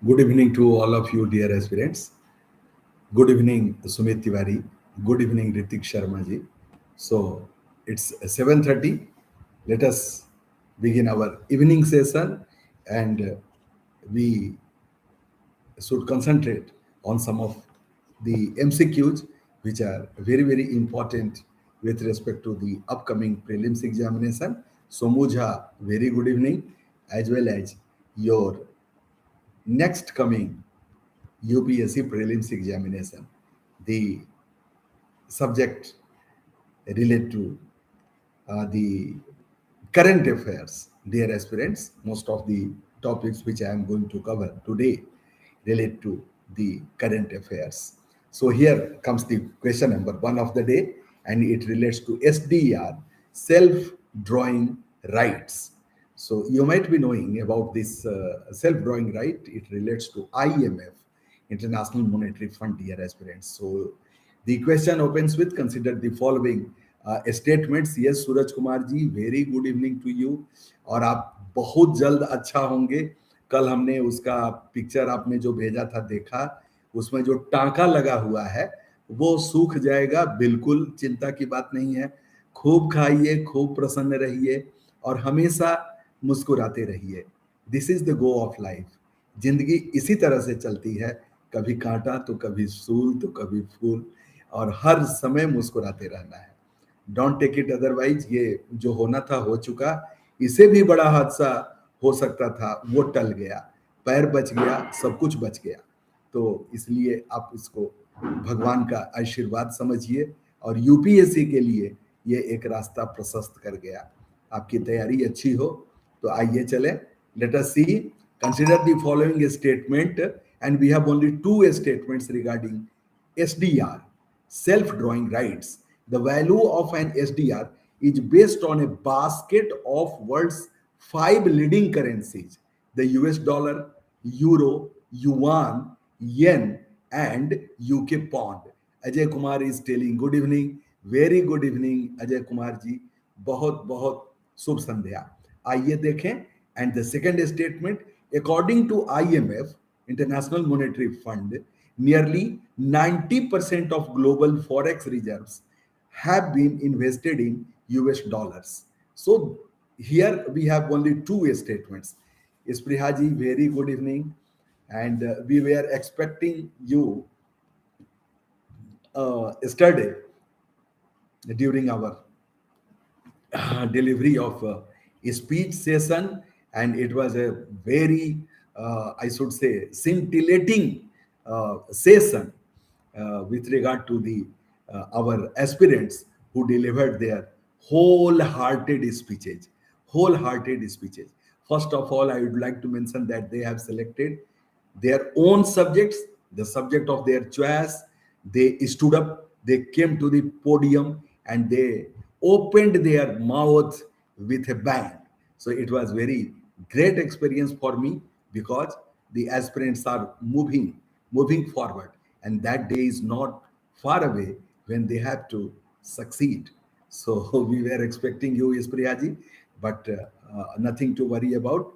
Good evening to all of you, dear aspirants. Good evening, Sumit Tiwari. Good evening, Ritik Sharma ji. So it's 7:30. Let us begin our evening session, and we should concentrate on some of the MCQs which are very, very important with respect to the upcoming prelims examination. So, Mujha, very good evening, as well as your next coming UPSC prelims examination. The subject relate to the current affairs, dear aspirants. Most of the topics which I am going to cover today relate to the current affairs. So here comes the question number one of the day, and it relates to SDR, self-drawing rights. So you might be knowing about this self-drawing right. It relates to IMF, International Monetary Fund, dear aspirants. So the question opens with consider the following statements. Yes, Suraj Kumar ji, very good evening to you. और आप बहुत जल्द अच्छा होंगे। कल हमने उसका picture आपने जो भेजा था देखा, उसमें जो टांका लगा हुआ है वो सूख जाएगा, बिल्कुल चिंता की बात नहीं है। खूब खाइए, खूब प्रसन्न रहिए और हमेशा मुस्कुराते रहिए। This is the go of life. जिंदगी इसी तरह से चलती है, कभी कांटा तो कभी सूल तो कभी फूल, और हर समय मुस्कुराते रहना है। Don't take it otherwise. ये जो होना था हो चुका, इसे भी बड़ा हादसा हो सकता था, वो टल गया, पैर बच गया, सब कुछ बच गया। तो इसलिए आप इसको भगवान का आशीर्वाद समझिए, और यूपीएससी के लिए ये एक रास्ता प्रशस्त कर गया। आपकी तैयारी अच्छी हो तो आइए चले, let us see, consider the following statement, and we have only two statements regarding SDR, self-drawing rights. The value of an SDR is based on a basket of world's 5 leading currencies: the US dollar, euro, yuan, yen, and UK pound. Ajay Kumar is telling good evening. Very good evening, Ajay Kumar ji. बहुत बहुत शुभ संध्या। आइए देखें। And the second statement, according to IMF, International Monetary Fund, nearly 90% of global forex reserves have been invested in US dollars. So here we have only two statements. Isprihaji, very good evening. And we were expecting you yesterday during our delivery of a speech session, and it was a very, I should say, scintillating session with regard to the our aspirants who delivered their wholehearted speeches. Wholehearted speeches. First of all, I would like to mention that they have selected their own subjects, the subject of their choice. They stood up, they came to the podium, and they opened their mouth with a bang. So it was very great experience for me, because the aspirants are moving forward, and that day is not far away when they have to succeed. So we were expecting you, Ispriyaji, but nothing to worry about.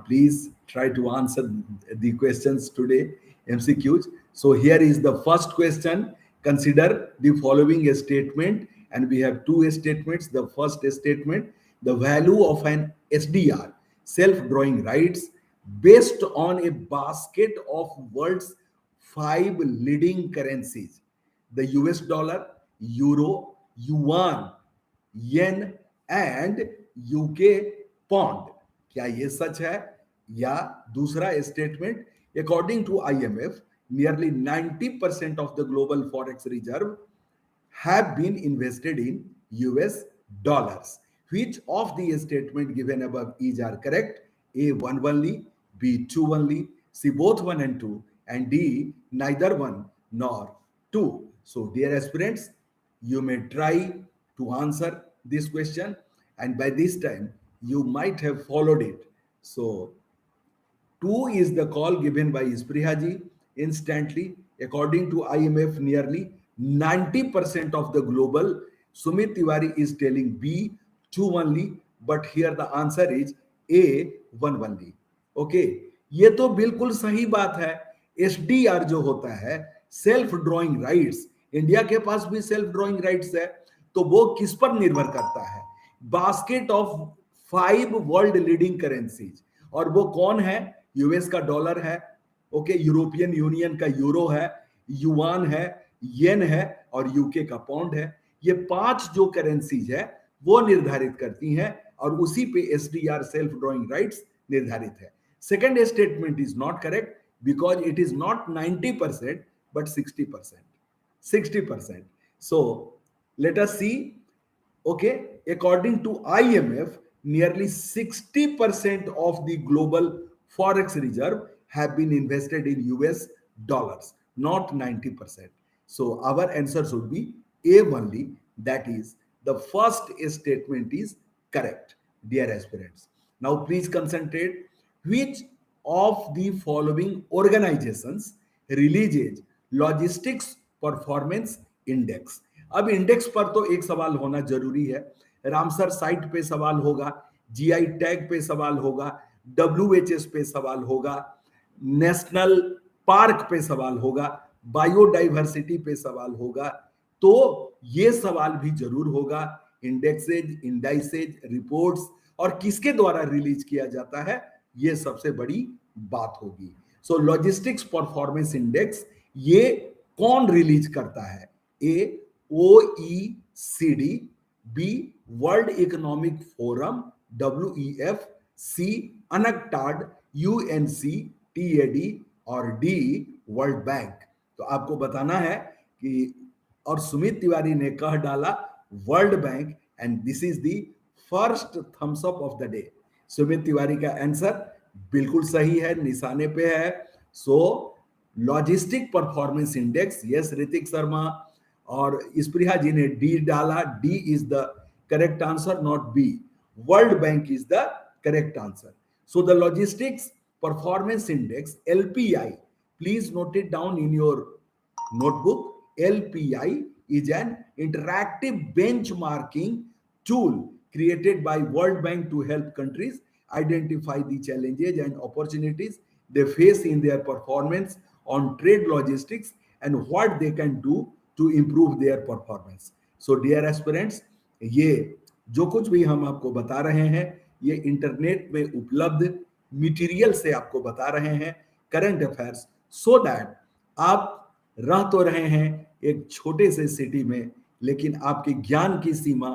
Please try to answer the questions today, MCQs. So here is the first question. Consider the following statement, and we have two statements. The first statement, the value of an SDR, self-drawing rights, based on a basket of world's 5 leading currencies: the US dollar, euro, yuan, yen, and UK pound. क्या ये सच है? या दूसरा statement, according to IMF, nearly 90% of the global forex reserve have been invested in US dollars. Which of the statement given above is are correct? A, one only; B, two only; C, both one and two; and D, neither one nor two. So dear aspirants, you may try to answer this question, and by this time you might have followed it. So 2 is the call given by Isprihaji instantly. According to IMF, nearly 90% of the global. Sumit Tiwari is telling B, 2 only, but here the answer is A, 1 only. Okay. ये तो बिल्कुल सही बात है। SDR जो होता है, self drawing rights, India के पास भी सेल्फ ड्रॉइंग राइट्स है, तो वो किस पर निर्भर करता है? Basket of 5 world leading currencies, और वो कौन है? यूएस का डॉलर है, ओके, यूरोपियन यूनियन का यूरो है, युआन है, येन है, और यूके का पाउंड है। ये 5 जो करेंसीज है वो निर्धारित करती हैं, और उसी पे एसडीआर सेल्फ ड्रॉइंग राइट्स निर्धारित है। Second statement is not correct because it is not 90% but 60%. 60%. So let us see. Okay, according to IMF, nearly 60% of the global forex reserve have been invested in US dollars, not 90%. So our answer should be A only. That is, the first statement is correct, dear aspirants. Now please concentrate. Which of the following organizations releases logistics performance index? अब index पर तो एक सवाल होना जरूरी है। Ramsar site पे सवाल होगा, जीआई टैग पे सवाल होगा, डब्ल्यूएचएस पे सवाल होगा, नेशनल पार्क पे सवाल होगा, बायोडाइवर्सिटी पे सवाल होगा। तो ये सवाल भी जरूर होगा। इंडेक्सेज, इंडाइसेज, रिपोर्ट्स, और किसके द्वारा रिलीज किया जाता है, ये सबसे बड़ी बात होगी। सो लॉजिस्टिक्स परफॉर्मेंस इंडेक्स ये कौन रिलीज करता है? A, OECD, B, world economic forum, WEF, C, UNCTAD, UNCTAD, और डी, वर्ल्ड बैंक। तो आपको बताना है कि, और सुमित तिवारी ने कह डाला world bank, and this is the first thumbs up of the day. Sumit Tiwari का आंसर बिल्कुल सही है, निशाने पे है। So logistic performance index, yes Hrithik Sharma, और स्प्रिया जी ने डी डाला, D is the correct answer, not B. World bank is the correct answer. So the logistics performance index, LPI, please note it down in your notebook. LPI is an interactive benchmarking tool created by World Bank to help countries identify the challenges and opportunities they face in their performance on trade logistics and what they can do to improve their performance. So dear aspirants, ये जो कुछ भी हम आपको बता रहे हैं, ये इंटरनेट में उपलब्ध मटेरियल से आपको बता रहे हैं, करंट अफेयर्स, सो दैट आप रह तो रहे हैं एक छोटे से सिटी में, लेकिन आपके ज्ञान की सीमा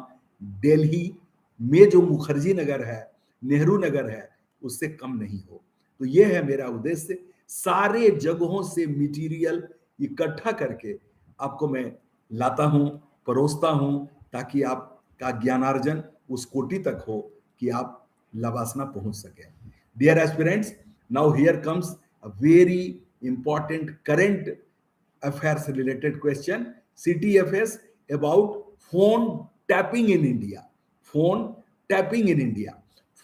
दिल्ली में जो मुखर्जी नगर है, नेहरू नगर है, उससे कम नहीं हो। तो यह है मेरा उद्देश्य, सारे जगहों से मटेरियल इकट्ठा करके आपको मैं लाता हूं, परोसता हूं, ताकि आपका ज्ञानार्जन उस कोटि तक हो कि आप लवासना पहुंच सके। Dear aspirants, now here comes a very important current affairs related question, CTFS, about phone tapping in India. Phone tapping in India.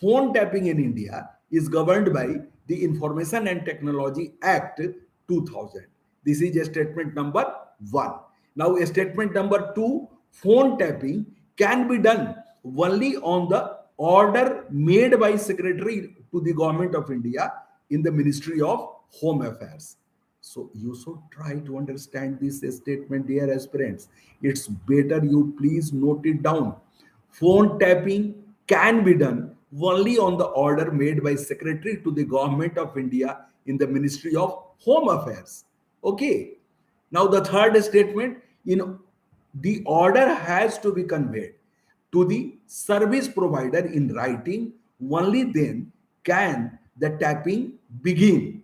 Phone tapping in India is governed by the Information and Technology Act 2000. This is a statement number 1. Now a statement number 2, phone tapping can be done only on the order made by Secretary to the Government of India in the Ministry of Home Affairs. So you should try to understand this statement, dear aspirants. It's better you please note it down. Phone tapping can be done only on the order made by Secretary to the Government of India in the Ministry of Home Affairs. Okay. Now the third statement, the order has to be conveyed to the service provider in writing. Only then can the tapping begin.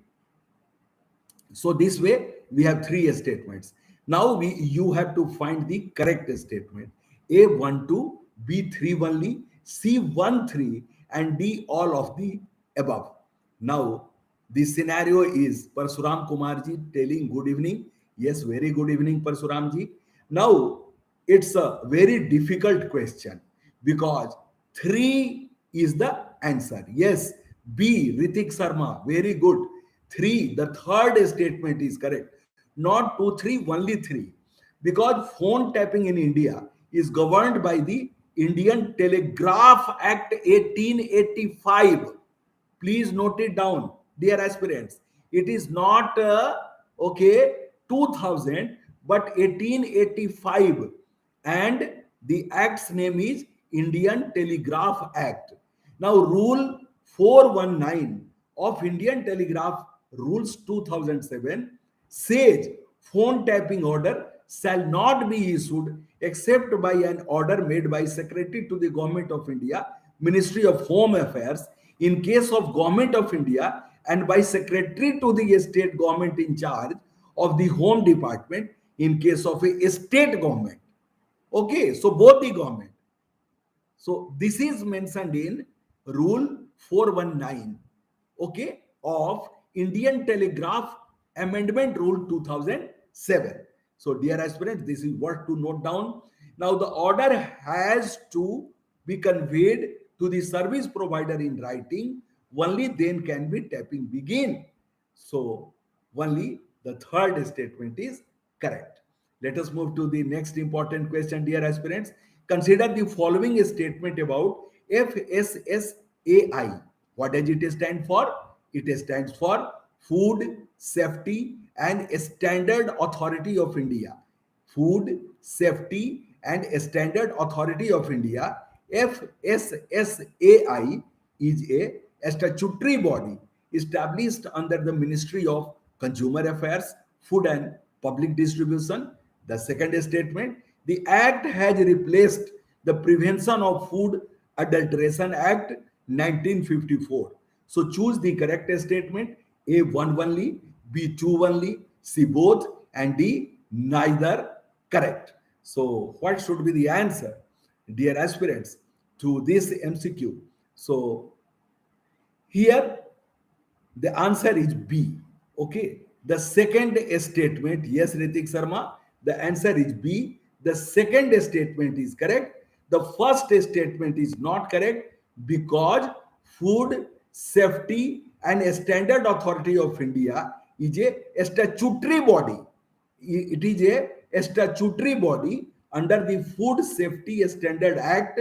So this way we have 3 statements. Now you have to find the correct statement. A 1 2, B 3 only, C 1 3, and D all of the above. Now the scenario is Parsuram Kumar ji telling good evening. Yes, very good evening Parsuram ji. Now it's a very difficult question because 3 is the answer. Yes, B, Ritik Sharma, very good. 3, the third statement is correct. Not 2 3, only 3, because phone tapping in India is governed by the Indian Telegraph Act 1885. Please note it down. dear aspirants. It is not okay 2000 but 1885, and the act's name is Indian Telegraph Act. Now rule 419 of Indian Telegraph Rules 2007 says phone tapping order shall not be issued except by an order made by Secretary to the Government of India, Ministry of Home Affairs, in case of Government of India, and by Secretary to the state government in charge of the Home Department in case of a state government. Okay, so both the government. So this is mentioned in Rule 419, okay, of Indian Telegraph Amendment Rule 2007. So dear aspirants, this is what to note down. Now the order has to be conveyed to the service provider in writing. Only then can be tapping begin. So only the third statement is correct. Let us move to the next important question, dear aspirants. Consider the following statement about FSSAI. What does it stand for? It stands for Food Safety and Standard Authority of India. Food Safety and Standard Authority of India. FSSAI is a statutory body established under the Ministry of Consumer Affairs, Food and Public Distribution. The second statement, the Act has replaced the Prevention of Food Adulteration Act 1954. So choose the correct statement. A, one only, B, two only, C, both, and D, neither correct. So what should be the answer, dear aspirants, to this MCQ? So here the answer is B. Okay. The second statement, yes, Ritik Sharma, the answer is B. The second statement is correct. The first statement is not correct because Food Safety and Standard Authority of India is a statutory body. It is a statutory body under the Food Safety Standard Act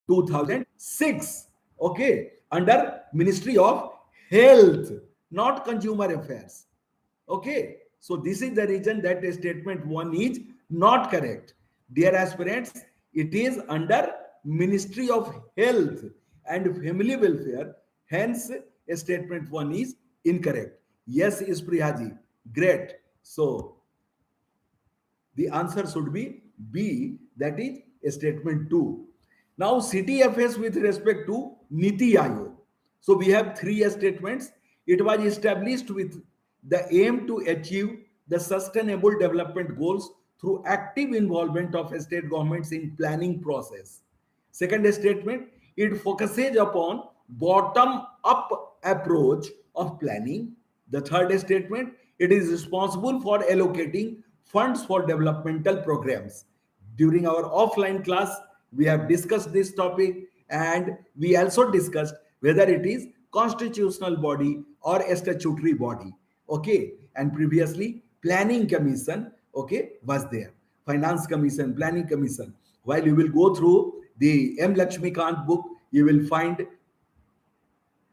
2006. Okay, under Ministry of Health, not Consumer Affairs. Okay, so this is the reason that statement 1 is not correct. Dear aspirants, it is under Ministry of Health and Family Welfare. Hence, statement 1 is incorrect. Yes, Ispriyaji, great. So the answer should be B, that is statement 2. Now CTFS with respect to Niti Aayog. So we have three statements. It was established with the aim to achieve the sustainable development goals through active involvement of state governments in planning process. Second statement, it focuses upon bottom-up approach of planning. The third statement, it is responsible for allocating funds for developmental programs. During our offline class, we have discussed this topic, and we also discussed whether it is constitutional body or a statutory body. Okay, and previously planning commission, okay, was there. Finance commission, planning commission. While you will go through the M. Lakshmikant book, you will find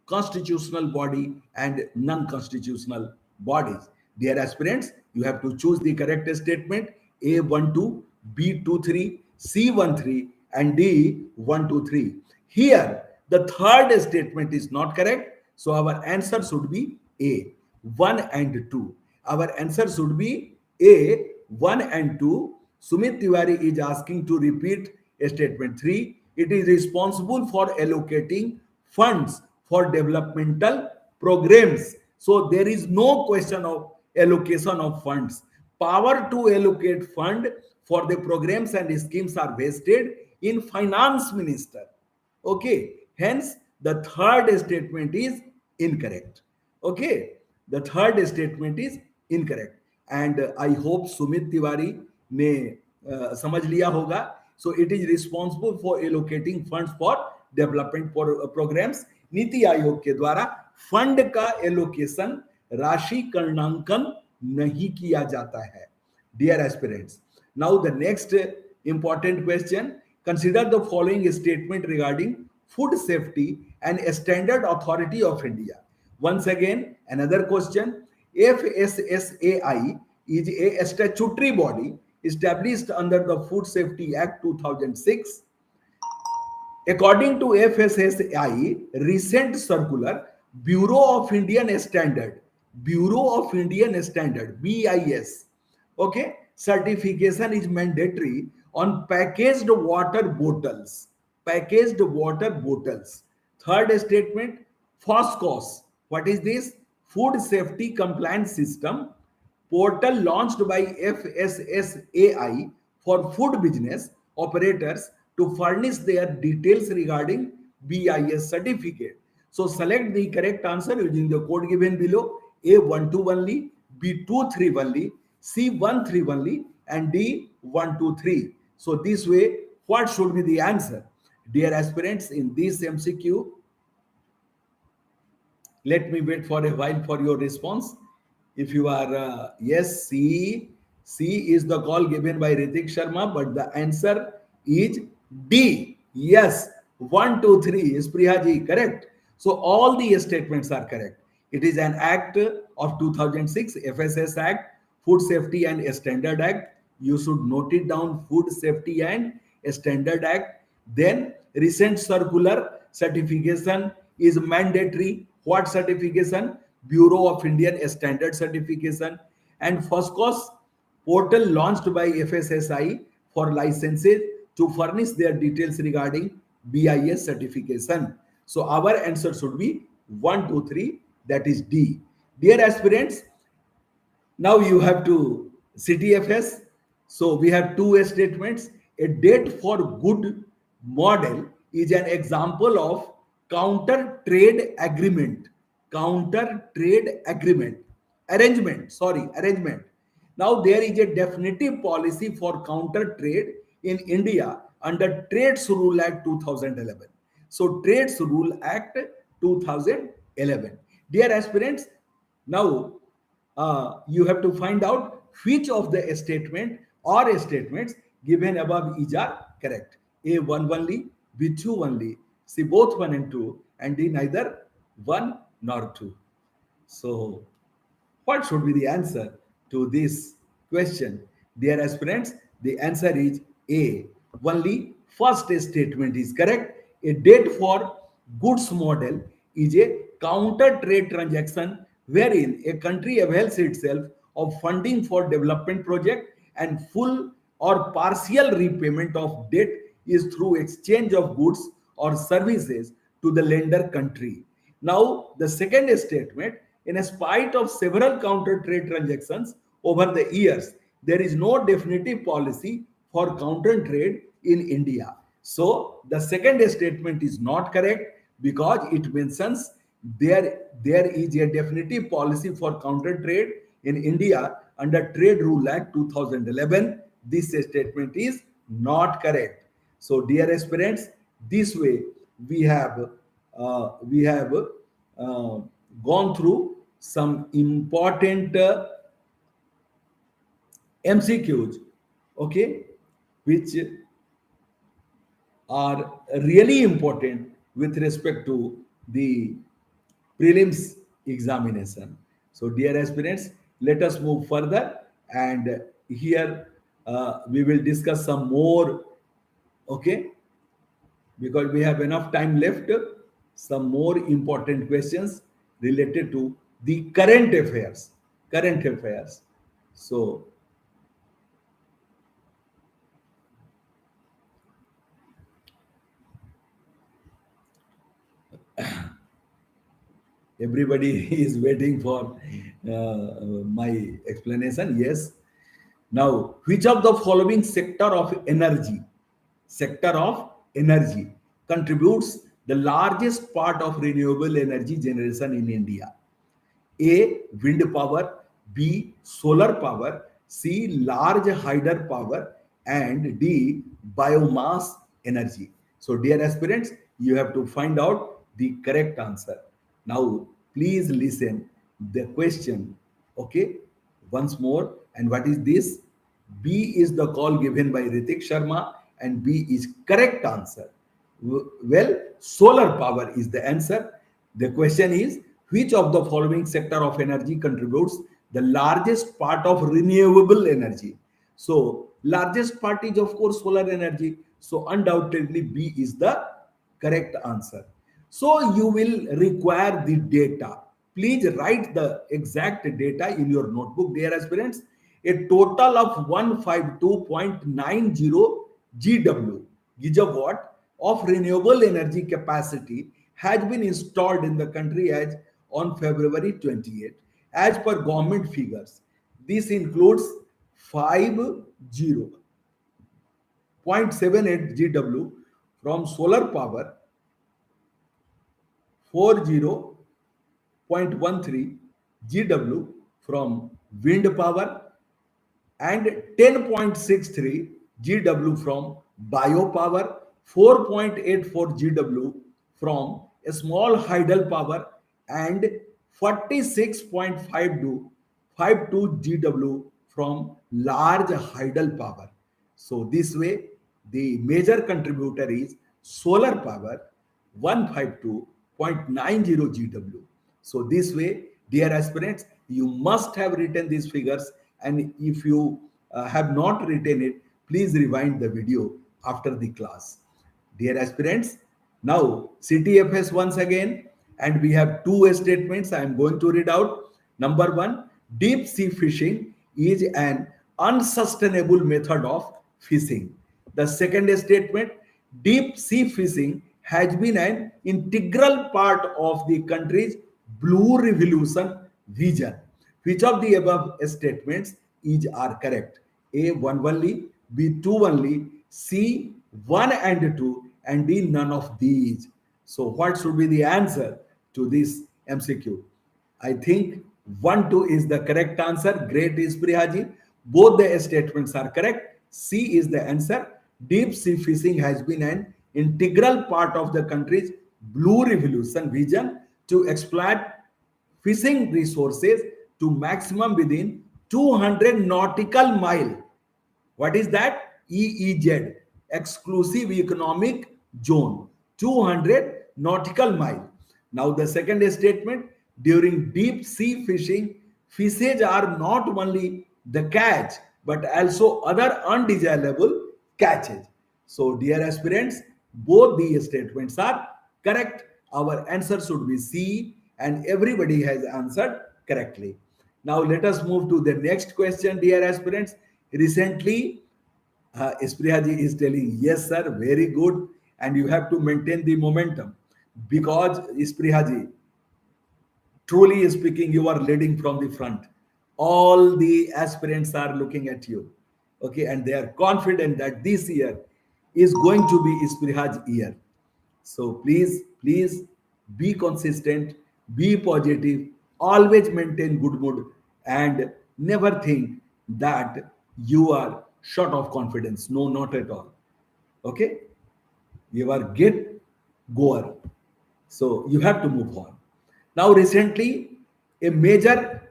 constitutional body and non-constitutional bodies. Dear aspirants, you have to choose the correct statement. A12, B23, C13, and D123. Here, the third statement is not correct. So our answer should be A, 1 and 2. Our answer should be A, 1 and 2. Sumit Tiwari is asking to repeat statement 3. It is responsible for allocating funds for developmental programs. So there is no question of allocation of funds. Power to allocate fund for the programs and schemes are vested in finance minister. Okay, hence the third statement is incorrect. Okay, the third statement is incorrect, and I hope Sumit Tiwari ने समझ लिया होगा. So it is responsible for allocating funds for development programs. NITI Aayog के द्वारा fund का allocation राशि कर्णांकन नहीं किया जाता है. Dear aspirants, now the next important question. Consider the following statement regarding Food Safety and Standard Authority of India. Once again, another question. FSSAI is a statutory body established under the Food Safety Act 2006. According to FSSAI, recent circular, Bureau of Indian Standard, BIS, okay, certification is mandatory on packaged water bottles. Third statement, FOSCOS. What is this? Food Safety Compliance System portal launched by FSSAI for food business operators to furnish their details regarding BIS certificate. So select the correct answer using the code given below: A12 only, B23 only, C13 only, and D123. So this way, what should be the answer? Dear aspirants, in this MCQ, let me wait for a while for your response. If you are yes, C is the call given by Ritik Sharma, but the answer is D. Yes, 1, 2, 3 is Priyaji, correct. So all the statements are correct. It is an act of 2006, FSS Act, Food Safety and Standard Act. You should note it down, Food Safety and Standard Act. Then recent circular certification is mandatory. What certification? Bureau of Indian Standard certification. And FOSCOS portal launched by FSSI for licenses to furnish their details regarding BIS certification. So our answer should be 1, 2, 3, that is D. Dear aspirants, now you have to CTFS. So we have two statements. A date for good model is an example of counter trade agreement. Counter trade agreement. Arrangement. Now there is a definitive policy for counter trade in India under Trades Rule Act 2011. So Trades Rule Act 2011. Dear aspirants, now you have to find out which of the statement or statements given above is are correct. A1 only, B2 only, C both 1 and 2, and D neither 1 nor 2. So what should be the answer to this question? Dear aspirants, the answer is A. Only first statement is correct. A date for goods model is a counter trade transaction wherein a country avails itself of funding for development project and full or partial repayment of debt is through exchange of goods or services to the lender country. Now, the second statement, in spite of several counter trade transactions over the years, there is no definitive policy for counter trade in India. So, the second statement is not correct because it mentions there is a definitive policy for counter trade in India under Trade Rule Act 2011. This statement is not correct. So, dear aspirants, this way we have gone through some important MCQs, okay, which are really important with respect to the prelims examination. So, dear aspirants, let us move further, and here we will discuss some more, okay, because we have enough time left, some more important questions related to the current affairs. So everybody is waiting for my explanation. Yes. Now, which of the following sector of energy contributes the largest part of renewable energy generation in India? A. Wind power, B. Solar power, C. Large hydropower, and D. Biomass energy. So, dear aspirants, you have to find out the correct answer. Now, please listen the question, okay, once more. And what is this? B is the call given by Ritik Sharma, and B is correct answer. Well, solar power is the answer. The question is, Which of the following sector of energy contributes the largest part of renewable energy? So largest part is of course solar energy. So undoubtedly B is the correct answer. So you will require the data. Please write the exact data in your notebook, dear aspirants. A total of 152.90 GW gigawatt of renewable energy capacity has been installed in the country as on February 28 as per government figures. This includes 50.78 GW from solar power, 40.13 GW from wind power, and 10.63 GW from biopower, 4.84 GW from a small hydel power, and 46.52 GW from large hydel power. So this way, the major contributor is solar power, 152.90 GW. So this way, dear aspirants, you must have written these figures, and if you have not written it, please rewind the video after the class. Dear aspirants, now CTFS once again, and we have two statements I am going to read out. Number one, deep sea fishing is an unsustainable method of fishing. The second statement, deep sea fishing has been an integral part of the country's blue revolution vision. Which of the above statements is are correct? A, 1 only, B, 2 only, C, 1 and 2, and D, none of these. So what should be the answer to this MCQ? I think 1, 2 is the correct answer. Great, Isprihaji. Both the statements are correct. C is the answer. Deep sea fishing has been an integral part of the country's blue revolution vision to exploit fishing resources to maximum within 200 nautical mile. What is that? EEZ, exclusive economic zone, 200 nautical mile. Now the second statement, during deep sea fishing, fishes are not only the catch but also other undesirable catches. So dear aspirants, both these statements are correct. Our answer should be C, and everybody has answered correctly. Now let us move to the next question, dear aspirants. Recently, Ispriyaji is telling, yes, sir, very good. And you have to maintain the momentum because, Ispriyaji, truly speaking, you are leading from the front. All the aspirants are looking at you. Okay. And they are confident that this year is going to be Isprihaj year. So please be consistent, be positive, always maintain good mood, and never think that you are short of confidence. No, not at all. Okay? You are get goer. So you have to move on. Now, recently, a major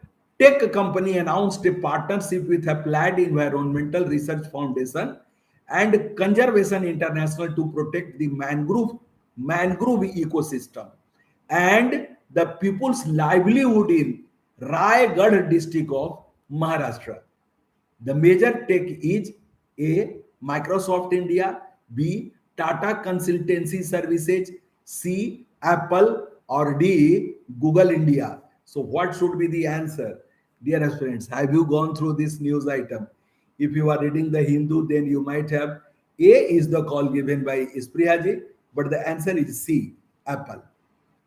tech company announced a partnership with Applied Environmental Research Foundation and Conservation International to protect the mangrove ecosystem and the people's livelihood in Raigad district of Maharashtra. The major tech is A, Microsoft India, B, Tata Consultancy Services, C, Apple, or D, Google India. So what should be the answer? Dear friends, have you gone through this news item? If you are reading the Hindu, then you might have A is the call given by Ispriyaji, but the answer is C, Apple.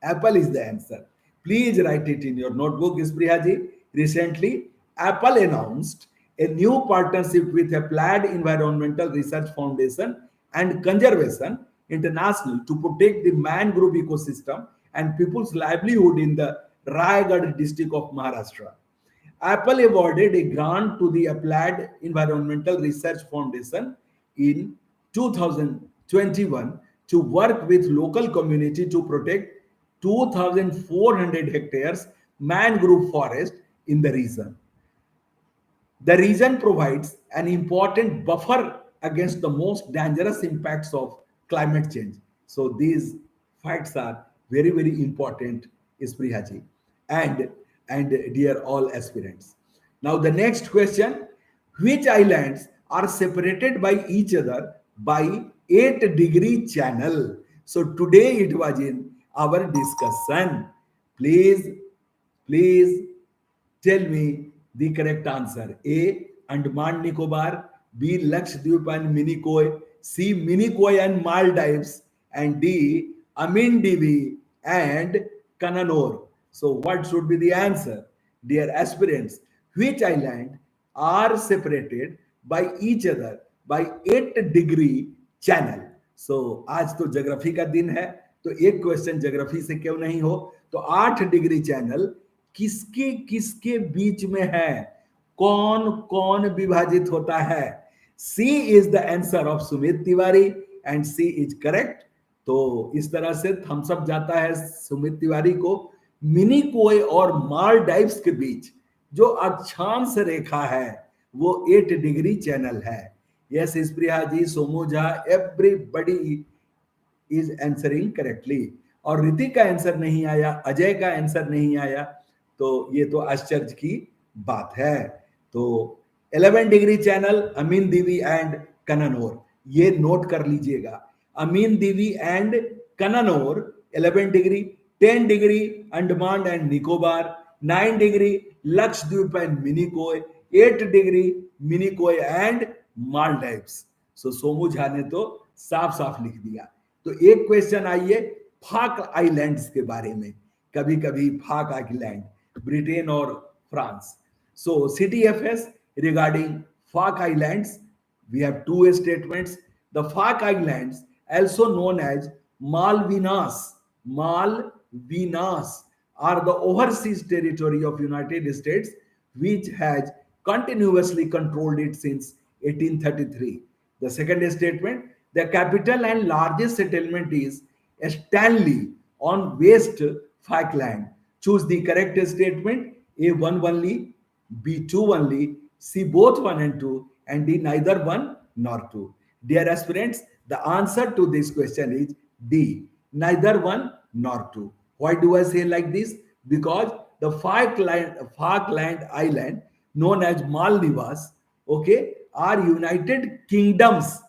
Apple is the answer. Please write it in your notebook, Ispriyaji. Recently, Apple announced a new partnership with Applied Environmental Research Foundation and Conservation International to protect the mangrove ecosystem and people's livelihood in the Raigad district of Maharashtra. Apple awarded a grant to the Applied Environmental Research Foundation in 2021 to work with local community to protect 2,400 hectares mangrove forest in the region. The region provides an important buffer against the most dangerous impacts of climate change. So these facts are very, very important, Isprihaji. and dear all aspirants. Now the next question: which islands are separated by each other by 8-degree channel? So today it was in our discussion. Please, please tell me the correct answer. A. Andaman Nicobar. B. Lakshadweep and Minicoy. C. Minicoy and Maldives. And D. Amindivi and Kananor. So what should be the answer? Dear aspirants, which island are separated by each other by 8-degree channel? So आज तो geography का दिन है, तो एक question geography से क्यों नहीं हो? तो 8 डिग्री चैनल किसके किसके बीच में है, कौन कौन विभाजित होता है? C is the answer of Sumit Tiwari and C is correct. तो इस तरह से थम्स अप जाता है सुमित तिवारी को. मिनिकोय और मालदीव्स के बीच जो अक्षांश रेखा है वो 8 डिग्री चैनल है. Yes Supriya ji, Somu Jha, everybody is answering correctly. और ऋतिक का आंसर नहीं आया, अजय का आंसर नहीं आया, तो ये तो आश्चर्य की बात है. तो 11 degree channel Amindivi and Kannur, ये नोट कर लीजिएगा. Amindivi and Kannur 11 degree. 10 degree Andaman and Nicobar. 9 degree Lakshadweep and Minicoy. 8 degree Minicoy and Maldives. So Somu Jha ने तो साफ साफ लिख दिया. तो एक क्वेश्चन आइए फाक आइलैंड्स के बारे में. कभी कभी फाक आइलैंड, ब्रिटेन और France. So CTFS regarding Falk Islands, we have two statements. The Falk Islands, also known as Malvinas, Malvinas, are the overseas territory of United States, which has continuously controlled it since 1833. The second statement: the capital and largest settlement is Stanley on West Falkland. Choose the correct statement. A. One only, B. Two only, C. Both one and two, and D. Neither one nor two. Dear aspirants, the answer to this question is D. Neither one nor two. Why do I say like this? Because the Falkland Island, known as Maldives, okay, are United Kingdoms,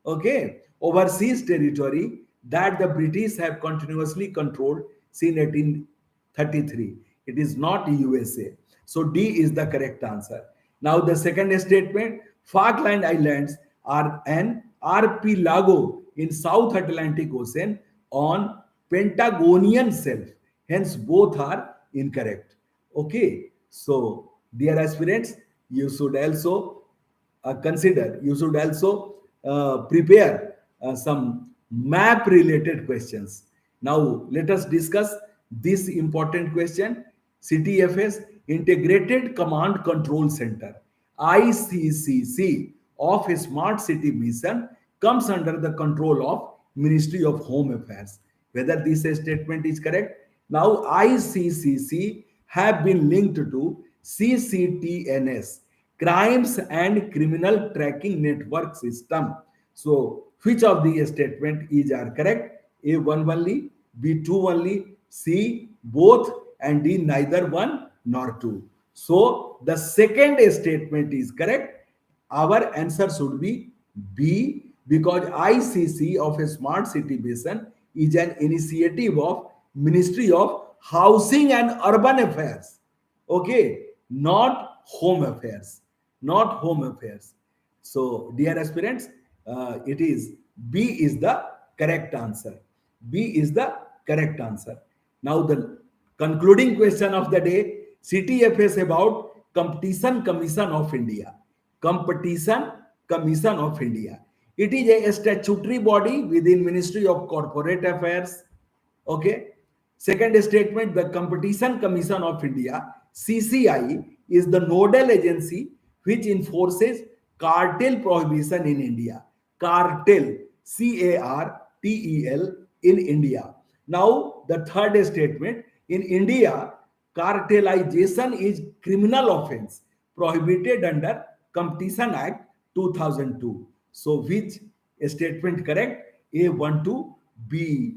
okay, overseas territory that the British have continuously controlled since 1833. It is not USA. So D is the correct answer. Now the second statement: Falkland Islands are an archipelago in South Atlantic Ocean on Pentagonian shelf. Hence both are incorrect. Okay. So dear aspirants, you should also consider, you should also prepare some map related questions. Now let us discuss this important question. CTFS, Integrated Command Control Center, ICCC, of a Smart City Mission comes under the control of Ministry of Home Affairs. Whether this statement is correct? Now ICCC have been linked to CCTNS, Crimes and Criminal Tracking Network System. So which of the statement is are correct? A. One only, B. Two only, C. Both, and D. Neither one nor two. So the second statement is correct. Our answer should be B, because ICC of a Smart City Mission is an initiative of Ministry of Housing and Urban Affairs. Okay, not Home Affairs, not Home Affairs. So dear aspirants, it is B is the correct answer. B is the correct answer. Now the concluding question of the day: CTFS about Competition Commission of India. Competition Commission of India. It is a statutory body within Ministry of Corporate Affairs. Okay. Second statement: the Competition Commission of India, CCI, is the nodal agency which enforces cartel prohibition in India. Cartel, CARTEL, in India. Now the third statement: in India, cartelization is criminal offense prohibited under Competition Act 2002. So which statement correct? A. 1 2, B.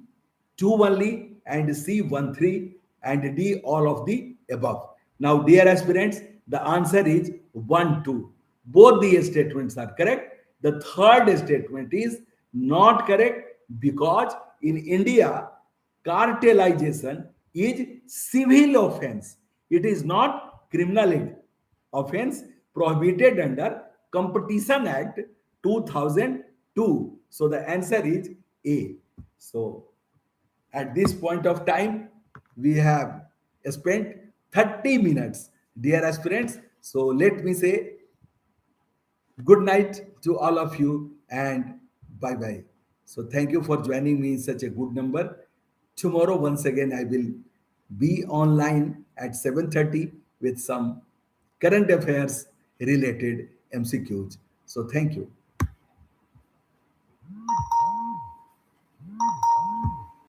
2 only, and C. 1 3, and D. all of the above. Now, dear aspirants, the answer is 1, 2. Both the statements are correct. The third statement is not correct because in India, cartelization is civil offense. It is not criminal offense prohibited under Competition Act 2002. So the answer is A. So at this point of time, we have spent 30 minutes, dear aspirants. So let me say good night to all of you and bye bye. So thank you for joining me in such a good number. Tomorrow, once again, I will be online at 7:30 with some current affairs related MCQs. So thank you.